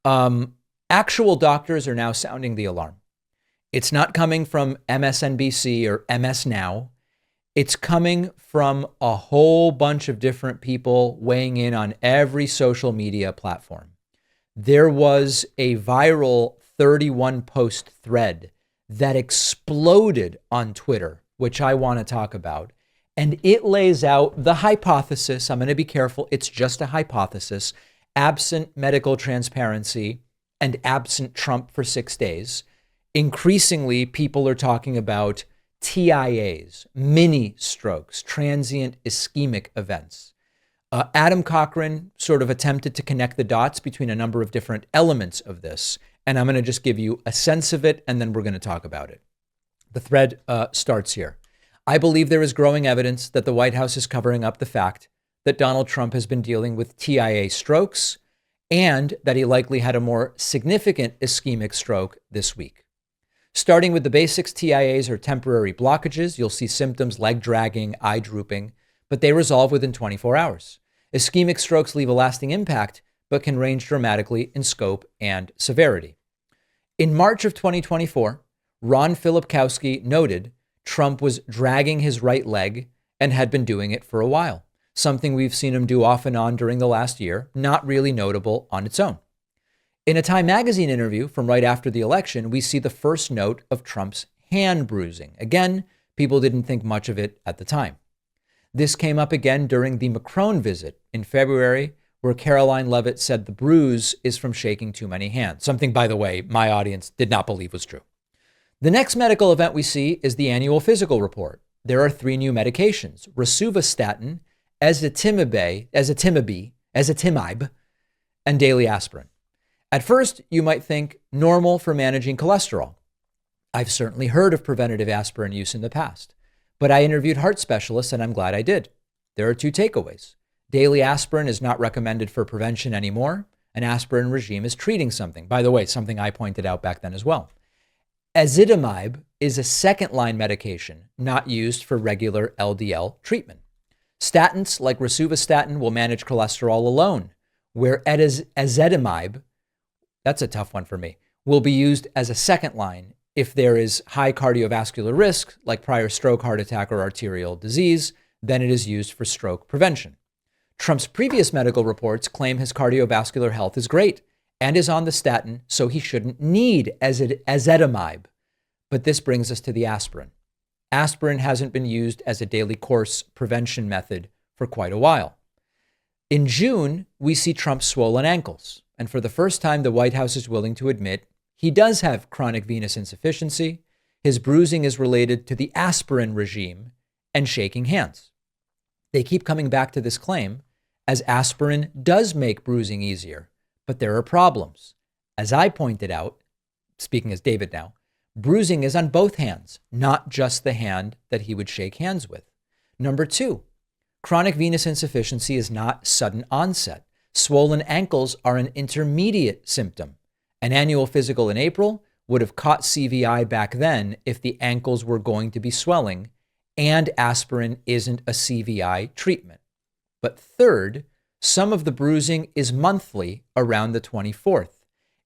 Actual doctors are now sounding the alarm. It's not coming from MSNBC or MS Now. It's coming from a whole bunch of different people weighing in on every social media platform. There was a viral 31 post thread that exploded on Twitter, which I want to talk about. And it lays out the hypothesis. I'm going to be careful. It's just a hypothesis. Absent medical transparency and absent Trump for 6 days, increasingly people are talking about TIAs, mini strokes, transient ischemic events. Adam Cochran sort of attempted to connect the dots between a number of different elements of this. And I'm going to just give you a sense of it, and then we're going to talk about it. The thread starts here. I believe there is growing evidence that the White House is covering up the fact that Donald Trump has been dealing with TIA strokes and that he likely had a more significant ischemic stroke this week. Starting with the basics, TIAs are temporary blockages. You'll see symptoms, leg dragging, eye drooping, but they resolve within 24 hours. Ischemic strokes leave a lasting impact, but can range dramatically in scope and severity. In March of 2024, Ron Filipkowski noted Trump was dragging his right leg and had been doing it for a while, something we've seen him do off and on during the last year, not really notable on its own. In a Time magazine interview from right after the election, we see the first note of Trump's hand bruising. Again, people didn't think much of it at the time. This came up again during the Macron visit in February, where Caroline Leavitt said the bruise is from shaking too many hands. Something, by the way, my audience did not believe was true. The next medical event we see is the annual physical report. There are 3 new medications: rosuvastatin, ezetimibe, and daily aspirin. At first, you might think normal for managing cholesterol. I've certainly heard of preventative aspirin use in the past, but I interviewed heart specialists and I'm glad I did. There are 2 takeaways. Daily aspirin is not recommended for prevention anymore. An aspirin regime is treating something. By the way, something I pointed out back then as well. Ezetimibe is a second-line medication not used for regular LDL treatment. Statins like rosuvastatin will manage cholesterol alone, where ezetimibe, that's a tough one for me, will be used as a second line if there is high cardiovascular risk, like prior stroke, heart attack, or arterial disease. Then it is used for stroke prevention. Trump's previous medical reports claim his cardiovascular health is great and is on the statin, so he shouldn't need ezetimibe. But this brings us to the aspirin. Aspirin hasn't been used as a daily course prevention method for quite a while. In June, we see Trump's swollen ankles. And for the first time, the White House is willing to admit he does have chronic venous insufficiency. His bruising is related to the aspirin regime and shaking hands. They keep coming back to this claim as aspirin does make bruising easier, but there are problems. As I pointed out, speaking as David now, bruising is on both hands, not just the hand that he would shake hands with. Number 2, chronic venous insufficiency is not sudden onset. Swollen ankles are an intermediate symptom. An annual physical in April would have caught CVI back then if the ankles were going to be swelling, and aspirin isn't a CVI treatment. But third, some of the bruising is monthly around the 24th.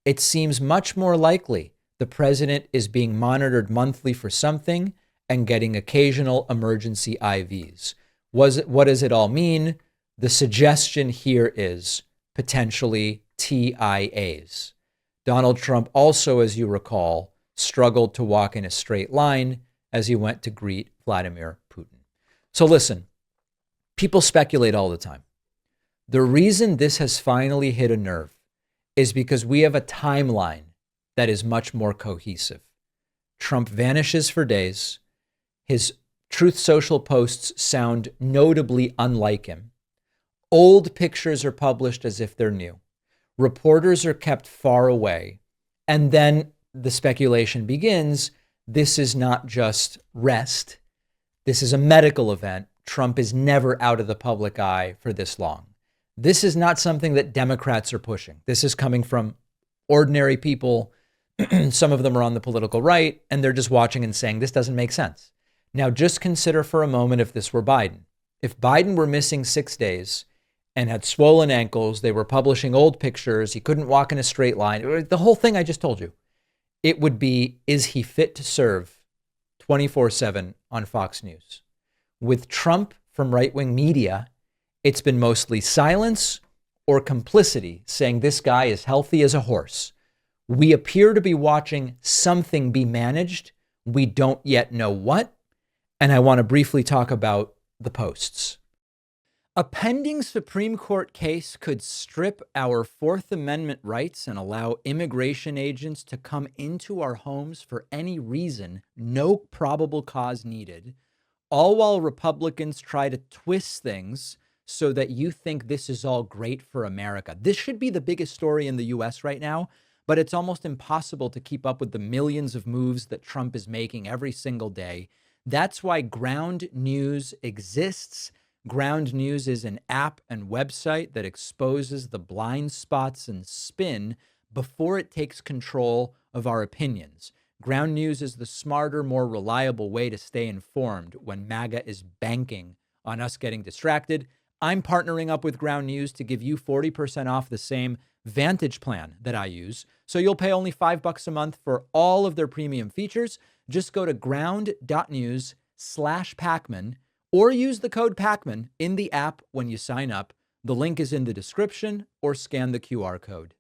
It seems much more likely the president is being monitored monthly for something and getting occasional emergency IVs. What does it all mean? The suggestion here is potentially TIAs. Donald Trump also, as you recall, struggled to walk in a straight line as he went to greet Vladimir Putin. So listen, people speculate all the time. The reason this has finally hit a nerve is because we have a timeline that is much more cohesive. Trump vanishes for days. His Truth Social posts sound notably unlike him. Old pictures are published as if they're new. Reporters are kept far away. And then the speculation begins. This is not just rest. This is a medical event. Trump is never out of the public eye for this long. This is not something that Democrats are pushing. This is coming from ordinary people. Some of them are on the political right, and they're just watching and saying, this doesn't make sense. Now, just consider for a moment if this were Biden. If Biden were missing 6 days and had swollen ankles. They were publishing old pictures. He couldn't walk in a straight line. The whole thing I just told you. It would be, is he fit to serve 24/7 on Fox News? With Trump from right-wing media, it's been mostly silence or complicity, saying this guy is healthy as a horse. We appear to be watching something be managed. We don't yet know what. And I want to briefly talk about the posts. A pending Supreme Court case could strip our Fourth Amendment rights and allow immigration agents to come into our homes for any reason, no probable cause needed, all while Republicans try to twist things so that you think this is all great for America. This should be the biggest story in the US right now, but it's almost impossible to keep up with the millions of moves that Trump is making every single day. That's why Ground News exists. Ground News is an app and website that exposes the blind spots and spin before it takes control of our opinions. Ground News is the smarter, more reliable way to stay informed when MAGA is banking on us getting distracted. I'm partnering up with Ground News to give you 40% off the same Vantage plan that I use. So you'll pay only $5 a month for all of their premium features. Just go to ground.news/Pakman or use the code Pakman in the app when you sign up. The link is in the description or scan the QR code.